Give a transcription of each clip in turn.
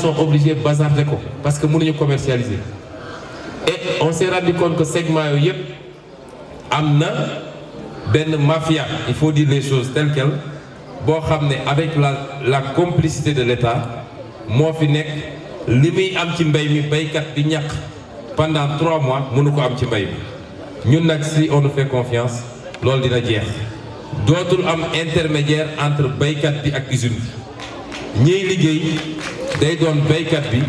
sont obligés bazarder ko parce que mënuñu commercialiser et on s'est rendu compte que segment yooyu yëpp am na benn mafia, il faut dire les choses telles quelles boo xam ne avec la complicité de l'État moo fi nekk li muy am ci mbay mi baykat di ñàkk pendant 3 mois mënu ko am ci mbay mi ñun nag si on nous fait confiance loolu dina jeex dootul am intermédiaire entre baykat bi ak usine bi ñiy liggéey day doon baykat bi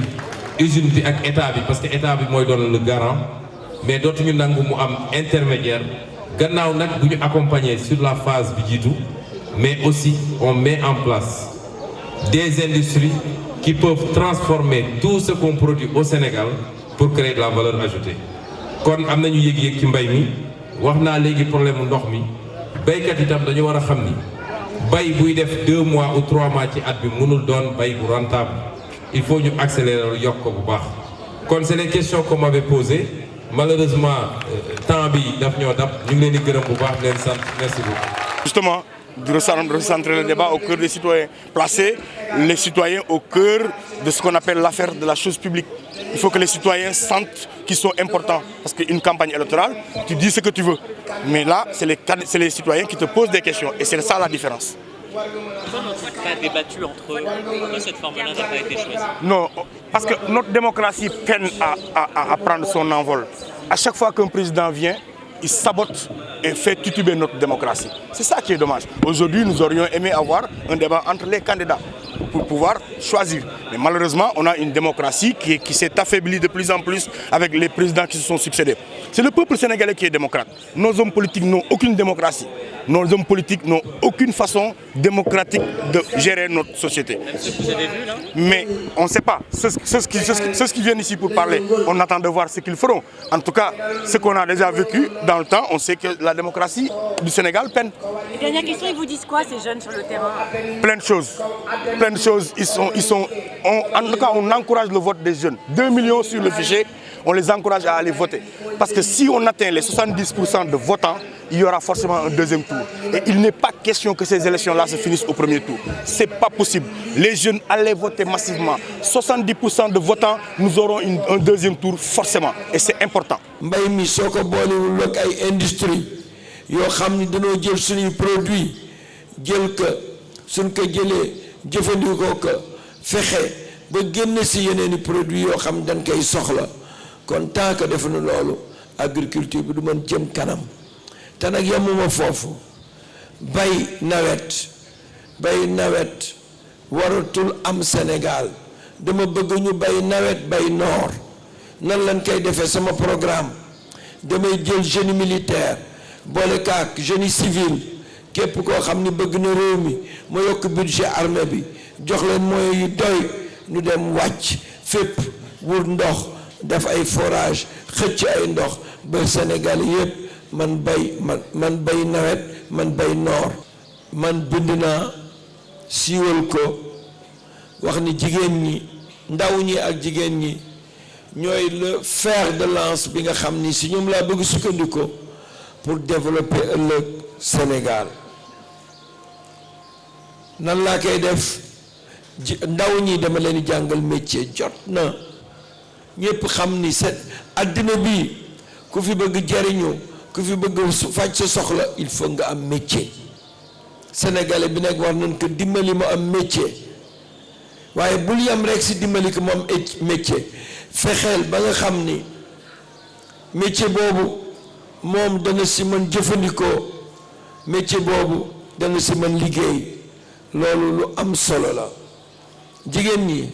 usine bi ak état bi parce que état bi mooy doon le garant mais dootuñu nangu mu am intermédiaire gannaaw nag bu ñu accompagner sur la phase bi jiitu mais aussi on met en place des industries qui peuvent transformer tout ce qu'on produit au Sénégal pour créer de la valeur ajoutée kon am nañu yëg-yëg ci mbay mi wax naa léegi problème mu ndox mi baykat itam dañu war a xam ni bay buy def 2 mois ou 3 mois ci at bi mënul doon bay bu rentable il faut ñu accélérer yokk ko bu baax kon c'est les questions qu'on m'avait posées malheureusement temps bi daf ñoo dab ñu ngi leen di gërëm bu baax leen sant merci beaucoup. Justement de recentrer le débat au cœur des citoyens, placer les citoyens au cœur de ce qu'on appelle l'affaire de la chose publique. Il faut que les citoyens sentent qu'ils sont importants. Parce qu'une campagne électorale, tu dis ce que tu veux. Mais là, c'est les citoyens qui te posent des questions. Et c'est ça la différence. Pourquoi notre acte débattu entre eux, pourquoi cette forme-là n'a pas été choisie? Non, parce que notre démocratie peine à prendre son envol. À chaque fois qu'un président vient, il sabote et fait tituber notre démocratie. C'est ça qui est dommage. Aujourd'hui, nous aurions aimé avoir un débat entre les candidats pour pouvoir choisir. Mais malheureusement, on a une démocratie qui s'est affaiblie de plus en plus avec les présidents qui se sont succédés. C'est le peuple sénégalais qui est démocrate. Nos hommes politiques n'ont aucune démocratie. Nos hommes politiques n'ont aucune façon démocratique de gérer notre société. Même ce que vous avez vu là? Mais on ne sait pas. Ceux qui viennent ici pour parler, on attend de voir ce qu'ils feront. En tout cas, ce qu'on a déjà vécu dans le temps, on sait que la démocratie du Sénégal peine. Et dernière question, ils vous disent quoi ces jeunes sur le terrain? Plein de choses. Plein de choses. En tout cas, on encourage le vote des jeunes. 2 millions sur le fichier, on les encourage à aller voter. Parce que si on atteint les 70% de votants, il y aura forcément un deuxième tour. Et il n'est pas question que ces élections-là se finissent au premier tour. Ce n'est pas possible. Les jeunes allaient voter massivement. 70% de votants, nous aurons un deuxième tour forcément. Et c'est important. mbay mi soo ko boolewul ak ay industrie yoo xam ni dañoo jël suñuy produit jël ko suñ ko jëlee jëfandikoo ko fexe ba génn si yeneeni produit yoo xam dañ koy soxla kon tant que defuñu loolu agriculture bi du mën jëm kanam te nag yemuma foofu bay nawet waratul am Sénégal dama bëgg ñu bay nawet bay noor nan lañ koy defee sama programme damay jël génie militaire boole kaak génie civil képp koo xam ni bëgg na réew mi ma yokk budget armée bi jox leen moyens yu doy ñu dem wàcc fépp wut ndox def ay forage xëcc ay ndox ba Sénégal yépp man bay nawet man bay noor man bind naa siiwal ko wax ni jigéen ñi ndaw ñi ak jigéen ñi ñooy le fer de lance bi nga xam ni si ñoom laa bëgg sukkandiku pour développer ëllëg Sénégal nan laa koy def ndaw ñi dama leen di jàngal métier jot na ñépp xam ni set àddina bi ku fi bëgg jariñu ku fi bëgg faj sa soxla il faut nga am métier sénégalais bi nag war nañ ko dimbali mu am métier waaye bul yam rek si dimbali ko mu am métier fexeel ba nga xam ni métier boobu moom dana si mën jëfandikoo métier boobu dana si mën liggéey loolu lu am solo la jigéen ñi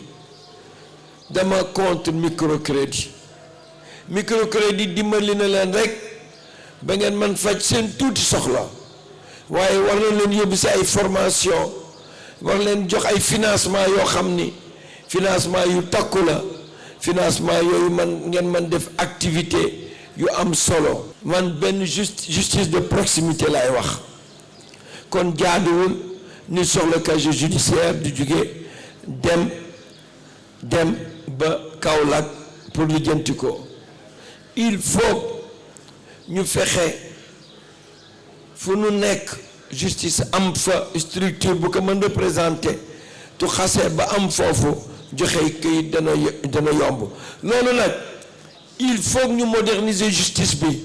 dama contre microcrédit dimbali na leen rek ba ngeen mën faj seen tuuti soxla waaye war na leen yóbbu si ay formation war leen jox ay financement yoo xam ni financement yu takku la financement yooyu ngeen mën def activité yu am solo man benn justice de proximité lay wax kon jaaduwul ni soxla casier judiciaire du jóge dem ba Kaolack pour lijjanti ko il faut ñu fexe fu nu nekk justice am fa structure bu ko mën représenter tu xasee ba am foofu joxe këyit dana yomb. loolu nag il faut ñu moderniser justice bi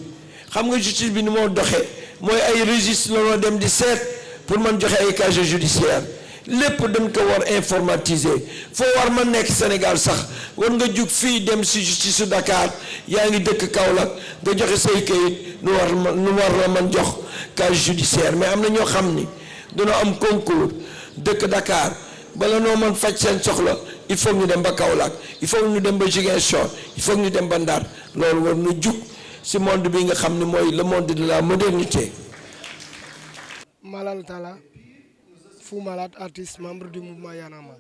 xam nga justice bi ni moo doxee mooy ay registre la noo dem di seet pour man joxe ay casier judiciaire lépp dañ ko war informatiser foo war ma nekk Sénégal sax war nga jug fii dem si justice su Dakar yaa ngi dëkk Kaolack nga joxe say këyit nu war la man jox casier judiciaire. mais am na ñoo xam ni dañoo am concours dëkk Dakar bala noo mën faj seen soxla il faut ñu dem ba Kaolack il faut ñu dem ba Ziguinchor il faut ñu dem ba Ndar loolu war na jug si monde bi nga xam ne mooy le monde de la modernité. Malal Talla, Fou Malade, artiste, membre du mouvement Y en a marre.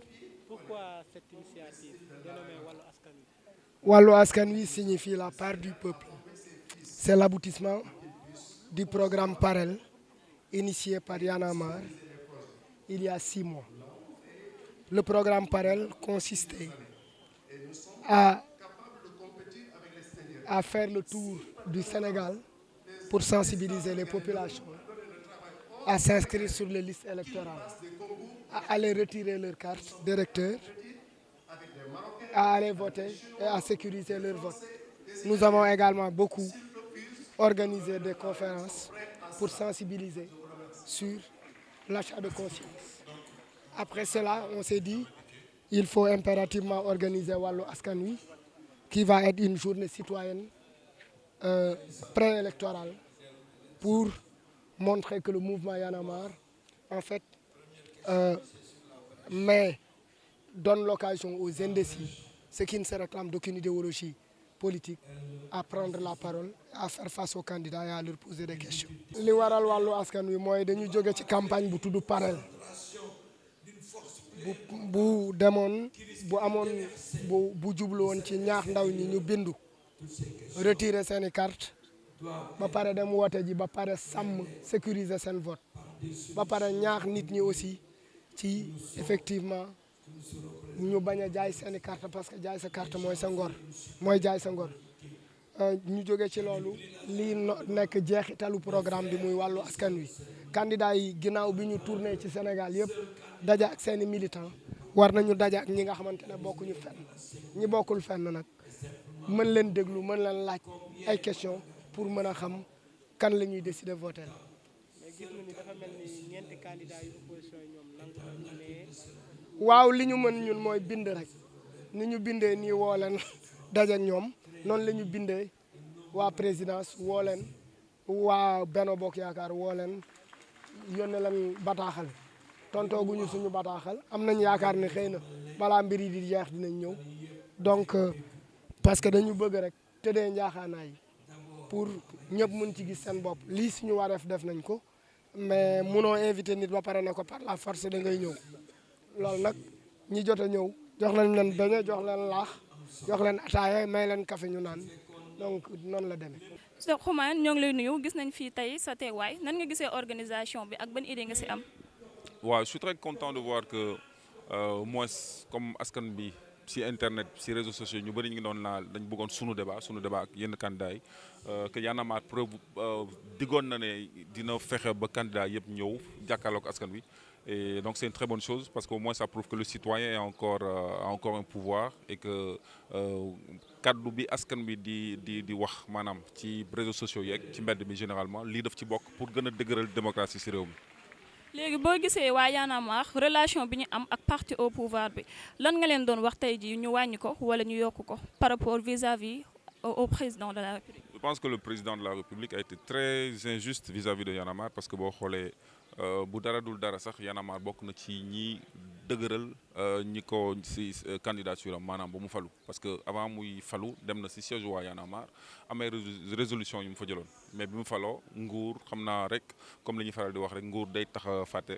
Pourquoi cette initiative dénommée Wallu Askan Wi? Wallu Askan Wi signifie la part du peuple. C'est l'aboutissement du programme Parel initié par Y en a marre il y a 6 mois. Le programme Parel consistait à faire le tour du Sénégal pour sensibiliser les populations à s'inscrire sur les listes électorales, à aller retirer leur carte d'électeur, à aller voter et à sécuriser leur vote. Nous avons également beaucoup organisé des conférences pour sensibiliser sur l'achat de conscience. Après cela, on s'est dit il faut impérativement organiser Wallu Askan Wi, qui va être une journée citoyenne préélectorale pour montrer que le mouvement Y en a marre, en fait, donne l'occasion aux indécis, ceux qui ne se réclament d'aucune idéologie politique, à prendre la parole, à faire face aux candidats et à leur poser des questions. li waral Wallu Askan Wi mooy dañu jóge ci campagne bu tudd Parel bu demoon bu jublu woon ci ñaax ndaw ñi ñu bindu retirer seeni carte ba pare dem woote ji ba pare sàmm sécuriser seen vote ba pare ñaax nit ñi aussi ci effectivement ñu bañ a jaay seeni carte parce que jaay sa carte mooy sa ngor mooy jaay sa ngor ñu jóge ci loolu lii nekk jeexitalu programme bi muy Wallu Askan Wi. candidat yi ginnaaw bi ñu tourné ci Sénégal yëpp daja ak seeni militants war nañu daja ak ñi nga xamante ne bokkuñu fenn ñi bokkul fenn nag mën leen déglu mën leen laaj ay questions pour mën a xam kan la ñuy décider voter. mais gis na ni dafa mel ni ñeenti candidats yu opposition yi ñoom nangu mais. waaw li ñu mën ñun mooy bind rek ni ñu bindee nii woo leen daja ak ñoom noonu la ñu bindee waa présidence woo leen waa Benno Bokk Yaakaar woo leen yónnee leen bataaxal tontooguñu suñu bataaxal am nañ yaakaar ne xëy na balaa mbir yi di jeex dinañ ñëw donc parce que dañu bëgg rek tëddee njaaxaanaay pour ñëpp mun ci gis seen bopp lii suñu wareef def nañ ko mais munoo invité nit ba pare ne ko par la force da ngay ñëw loolu nag ñi jot a ñëw jox leen beñe jox leen laax jox leen ataaya may leen café ñu naan donc noonu la demee. Cheikh Oumar ñoo ngi lay nuyu gis nañ fii tey sa teewaay nan nga gisee organisation bi ak ban idée nga si am. waaw je suis très content de voir que moi comme askan bi si internet si réseaux sociaux ñu bëri ñu ngi doon laal dañ bëggoon sunu débat ak yenn candidats yi que Y en a marre preuve diggoon na ne dina fexe ba candidat yëpp ñëw jàkkaarloog askan wi. Et donc c'est une très bonne chose parce qu'au moins ça prouve que le citoyen a encore un pouvoir et que kaddu bi askan bi di wax maanaam ci réseaux sociaux yeeg ci mbedd mi généralement lii daf ci bokk pour gën a dëgëral démocratie ci réew mi. léegi boo gisee waa Y en a marre relation bi ñu am ak parti au pouvoir bi lan nga leen doon wax tey jii ñu wàññi ko wala ñu yokk ko par rapport vis-à-vis au président de la République. Je pense que le président de la République a été très injuste vis-à-vis de Y en a marre parce que boo xoolee bu dara dul dara sax Y en a marre bokk na ci ñi dëgëral ñi ko si candidature am maanaam ba mu falu parce que avant muy falu dem na si siège waa Y en a marre amay résolution yu mu fa jëloon mais bi mu faloo nguur xam naa rek comme li ñuy faral di wax rek nguur day tax a fàtte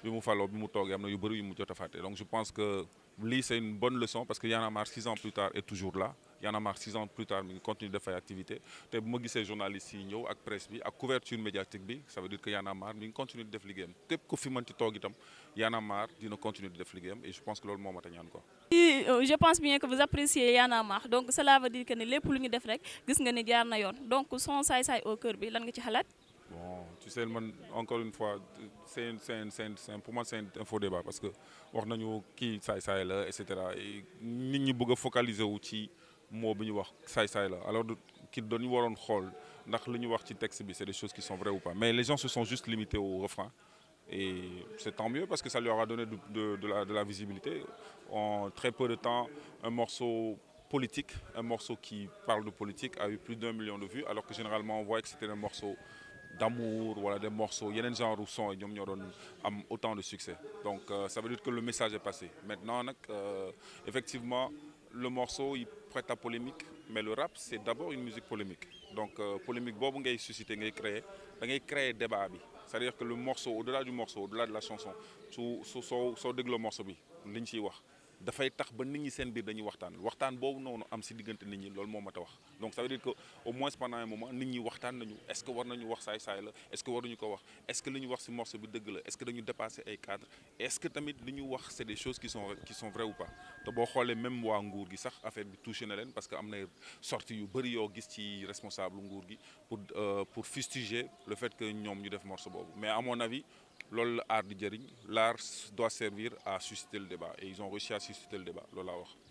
bi mu faloo bi mu toogee am na yu bëri yu mu jot a fàtte donc je pense que lii c'est une bonne leçon parce que Y en a marre 6 ans plus tard est toujours là Y en a marre 6 ans plus tard mi ngi continue def ay activité te bu ma gisee journalistes yi ñëw ak presse bi ak couverture médiatique bi ça veut dire que Y en a marre mi ngi continue di def liggéeyam képp ku fi mën ci toog itam Y en a marre dina continuer di def liggéeyam et je pense que loolu moo mat a ñaan quoi. Je pense bien que vous appréciez Y en a marre donc cela veut dire que ne lépp lu ñu def rek gis nga ni jaar na yoon donc son saay-saay au cœur bi lan nga ci xalaat. Bon tu sais man encore une fois pour moi c'est un faux débat parce que wax nañu kii saay-saay la et cetera et nit ñi bëgg a focaliser wu ci mot bi ñu wax saay-saay la alors ki dañu waroon xool ndax li ñu wax ci texte bi c'est des choses qui sont vraies ou pas mais les gens se sont juste limités au refrain et c'est tant mieux parce que ça lui aura donné de la visibilité en très peu de temps. Un morceau politique, un morceau qui parle de politique a eu plus d'1 million de vues alors que généralement on voit que c'était un morceau d'amour wala des morceaux yeneen genre u son yi ñoom ñoo doon am autant de succès donc ça veut dire que le message est passé maintenant nag effectivement le morceau il prête à polémique mais le rap c'est d'abord une musique polémique donc polémique boobu ngay susciter ngay créer débat bi c'est-à-dire que le morceau au-delà du morceau au-delà de la chanson soo dégloo morceau bi li ñu ciy wax dafay tax ba nit ñi seen biir dañuy waxtaan boobu noonu am si diggante nit ñi loolu moo mat a wax donc ça veut dire que au moins pendant un moment nit ñi waxtaan nañu est-ce que war nañu wax saay-saay la est-ce que waruñu ko wax est-ce que li ñu wax si morceau bi dëgg la est-ce que dañu dépasser ay cadres est-ce que tamit li ñu wax c'est des choses qui sont vraies ou pas te boo xoolee même waa nguur gi sax affaire bi touché na leen parce que am na sorties yu bëri yoo gis ci responsable nguur gi pour fustiger le fait que ñoom ñu def morceau boobu mais à mon avis loolu la art di jëriñ l'art doit servir à susciter le débat et ils ont réussi à susciter le débat loolu laa wax